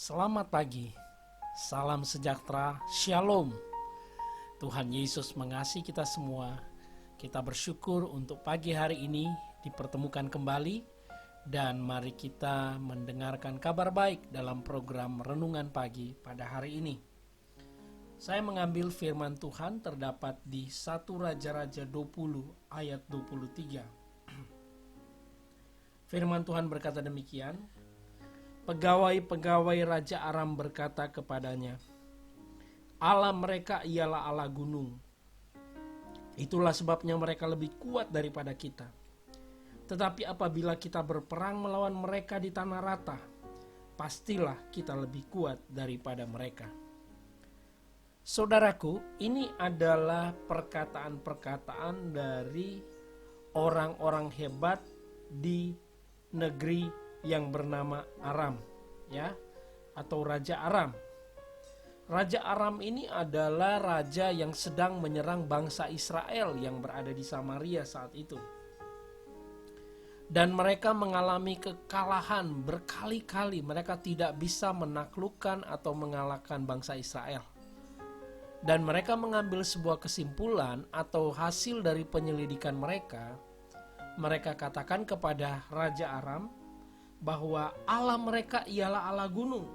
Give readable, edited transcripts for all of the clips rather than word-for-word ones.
Selamat pagi, salam sejahtera, shalom. Tuhan Yesus mengasihi kita semua. Kita bersyukur untuk pagi hari ini dipertemukan kembali. Dan mari kita mendengarkan kabar baik dalam program Renungan Pagi pada hari ini. Saya mengambil firman Tuhan terdapat di 1 Raja-Raja 20 ayat 23. Firman Tuhan berkata demikian. Pegawai-pegawai Raja Aram berkata kepadanya, Allah mereka ialah Allah gunung. Itulah sebabnya mereka lebih kuat daripada kita. Tetapi apabila kita berperang melawan mereka di tanah rata, pastilah kita lebih kuat daripada mereka. Saudaraku, ini adalah perkataan-perkataan dari orang-orang hebat di negeri yang bernama Aram, ya, atau Raja Aram. Raja Aram ini adalah raja yang sedang menyerang bangsa Israel yang berada di Samaria saat itu. Dan mereka mengalami kekalahan berkali-kali. Mereka tidak bisa menaklukkan atau mengalahkan bangsa Israel. Dan mereka mengambil sebuah kesimpulan atau hasil dari penyelidikan mereka. Mereka katakan kepada Raja Aram bahwa Allah mereka ialah Allah gunung.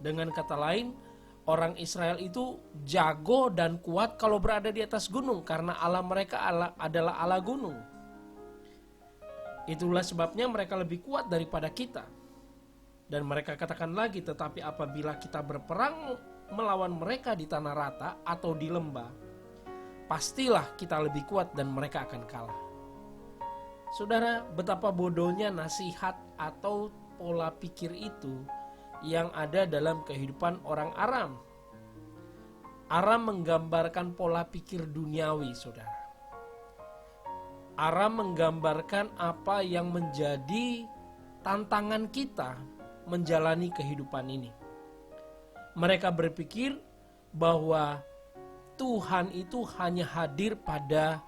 Dengan kata lain, orang Israel itu jago dan kuat kalau berada di atas gunung karena Allah mereka adalah Allah gunung. Itulah sebabnya mereka lebih kuat daripada kita. Dan mereka katakan lagi, tetapi apabila kita berperang melawan mereka di tanah rata atau di lembah, pastilah kita lebih kuat dan mereka akan kalah. Saudara, betapa bodohnya nasihat atau pola pikir itu yang ada dalam kehidupan orang Aram. Aram menggambarkan pola pikir duniawi, saudara. Aram menggambarkan apa yang menjadi tantangan kita menjalani kehidupan ini. Mereka berpikir bahwa Tuhan itu hanya hadir pada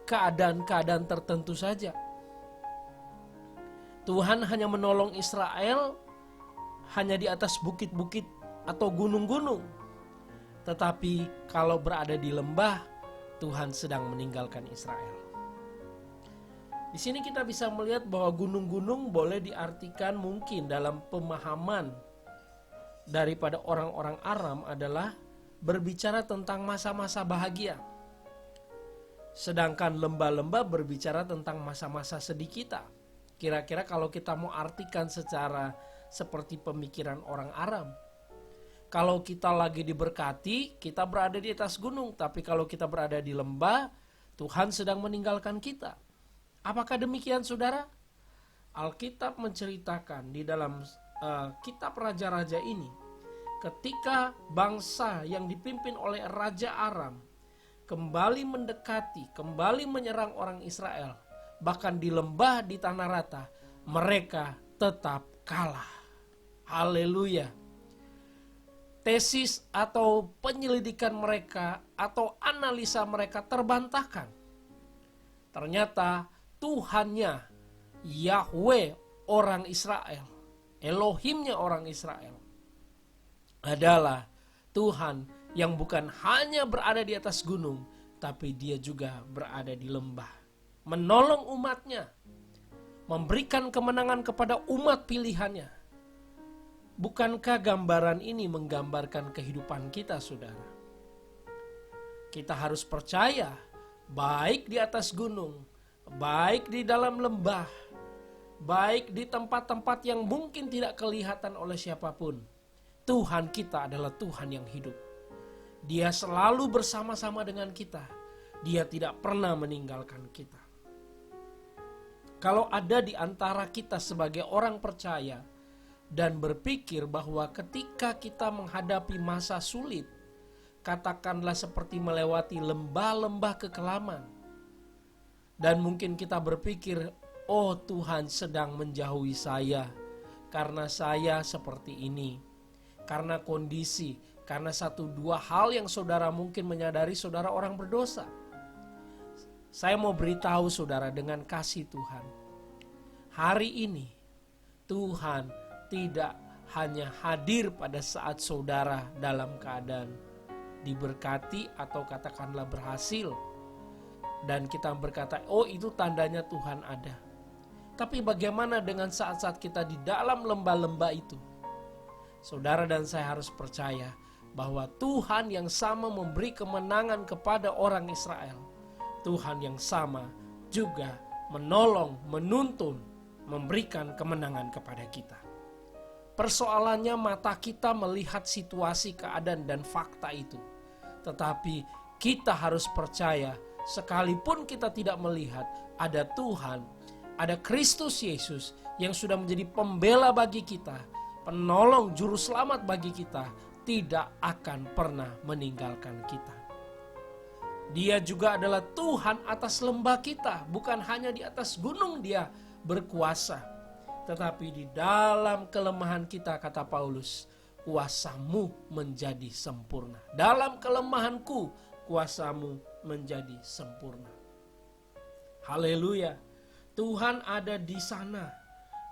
keadaan-keadaan tertentu saja. Tuhan hanya menolong Israel hanya di atas bukit-bukit atau gunung-gunung. Tetapi kalau berada di lembah, Tuhan sedang meninggalkan Israel. Di sini kita bisa melihat bahwa gunung-gunung boleh diartikan mungkin dalam pemahaman daripada orang-orang Aram adalah berbicara tentang masa-masa bahagia. Sedangkan lembah-lembah berbicara tentang masa-masa sedih kita. Kira-kira kalau kita mau artikan secara seperti pemikiran orang Aram. Kalau kita lagi diberkati, kita berada di atas gunung. Tapi kalau kita berada di lembah, Tuhan sedang meninggalkan kita. Apakah demikian, saudara? Alkitab menceritakan di dalam kitab Raja-Raja ini, ketika bangsa yang dipimpin oleh Raja Aram kembali mendekati, kembali menyerang orang Israel, bahkan di lembah, di tanah rata, mereka tetap kalah. Haleluya. Tesis atau penyelidikan mereka atau analisa mereka terbantahkan. Ternyata Tuhannya, Yahweh orang Israel, Elohimnya orang Israel, adalah Tuhan yang bukan hanya berada di atas gunung, tapi dia juga berada di lembah. Menolong umatnya, memberikan kemenangan kepada umat pilihannya. Bukankah gambaran ini menggambarkan kehidupan kita, saudara? Kita harus percaya, baik di atas gunung, baik di dalam lembah, baik di tempat-tempat yang mungkin tidak kelihatan oleh siapapun, Tuhan kita adalah Tuhan yang hidup. Dia selalu bersama-sama dengan kita. Dia tidak pernah meninggalkan kita. Kalau ada di antara kita sebagai orang percaya dan berpikir bahwa ketika kita menghadapi masa sulit, katakanlah seperti melewati lembah-lembah kekelaman, dan mungkin kita berpikir, oh Tuhan sedang menjauhi saya karena saya seperti ini, karena kondisi, karena satu dua hal yang saudara mungkin menyadari saudara orang berdosa. Saya mau beritahu saudara dengan kasih Tuhan, hari ini Tuhan tidak hanya hadir pada saat saudara dalam keadaan diberkati atau katakanlah berhasil, dan kita berkata, oh itu tandanya Tuhan ada. Tapi bagaimana dengan saat-saat kita di dalam lembah-lembah itu? Saudara dan saya harus percaya bahwa Tuhan yang sama memberi kemenangan kepada orang Israel. Tuhan yang sama juga menolong, menuntun, memberikan kemenangan kepada kita. Persoalannya mata kita melihat situasi, keadaan, dan fakta itu. Tetapi kita harus percaya, sekalipun kita tidak melihat, ada Tuhan, ada Kristus Yesus yang sudah menjadi pembela bagi kita, penolong juru selamat bagi kita, tidak akan pernah meninggalkan kita. Dia juga adalah Tuhan atas lembah kita, bukan hanya di atas gunung dia berkuasa. Tetapi di dalam kelemahan kita, kata Paulus, kuasamu menjadi sempurna. Dalam kelemahanku, kuasamu menjadi sempurna. Haleluya. Tuhan ada di sana,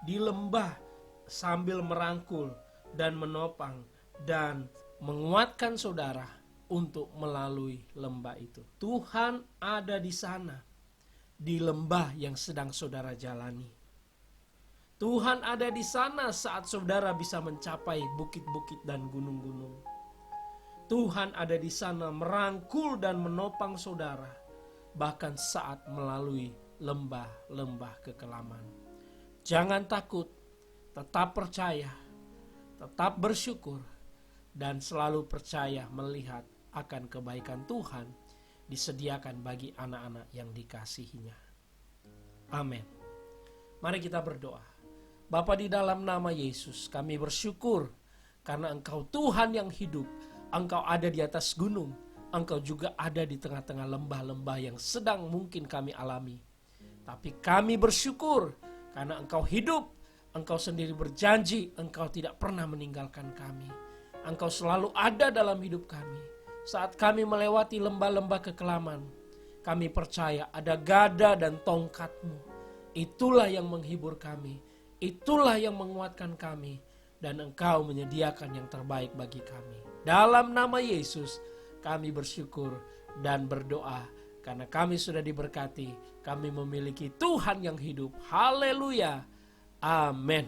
di lembah, sambil merangkul dan menopang dan menguatkan saudara untuk melalui lembah itu. Tuhan ada di sana, di lembah yang sedang saudara jalani. Tuhan ada di sana saat saudara bisa mencapai bukit-bukit dan gunung-gunung. Tuhan ada di sana merangkul dan menopang saudara, bahkan saat melalui lembah-lembah kekelaman. Jangan takut, tetap percaya, tetap bersyukur, dan selalu percaya melihat akan kebaikan Tuhan disediakan bagi anak-anak yang dikasihinya. Amin. Mari kita berdoa. Bapa, di dalam nama Yesus kami bersyukur karena Engkau Tuhan yang hidup. Engkau ada di atas gunung, Engkau juga ada di tengah-tengah lembah-lembah yang sedang mungkin kami alami. Tapi kami bersyukur karena Engkau hidup, Engkau sendiri berjanji Engkau tidak pernah meninggalkan kami. Engkau selalu ada dalam hidup kami. Saat kami melewati lembah-lembah kekelaman, kami percaya ada gada dan tongkat-Mu. Itulah yang menghibur kami. Itulah yang menguatkan kami, dan Engkau menyediakan yang terbaik bagi kami. Dalam nama Yesus kami bersyukur dan berdoa, karena kami sudah diberkati, kami memiliki Tuhan yang hidup. Haleluya. Amin.